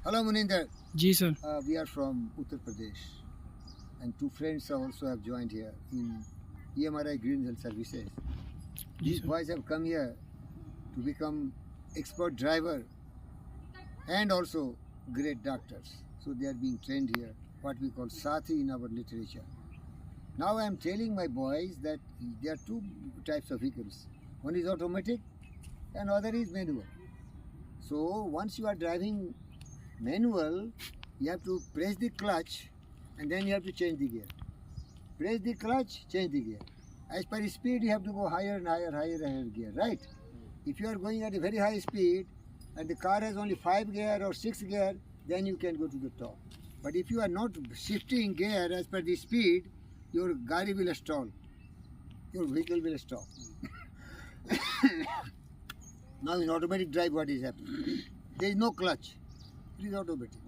Hello Muninder, जी sir. we are from Uttar Pradesh and two friends also have joined here in EMRI Green Health Services. जी These sir. boys have come here to become expert driver and also great doctors. So they are being trained here, what we call Sathi in our literature. Now I am telling my boys that there are two types of vehicles. One is automatic and other is manual. So once you are driving manual, you have to press the clutch and then you have to change the gear. Press the clutch, change the gear. As per speed, you have to go higher and higher, higher and higher gear, right? If you are going at a very high speed and the car has only 5 gear or 6 gear, then you can go to the top. But if you are not shifting gear as per the speed, your gari will stall. Your vehicle will stop. Now in automatic drive, what is happening? There is no clutch. It is automatic.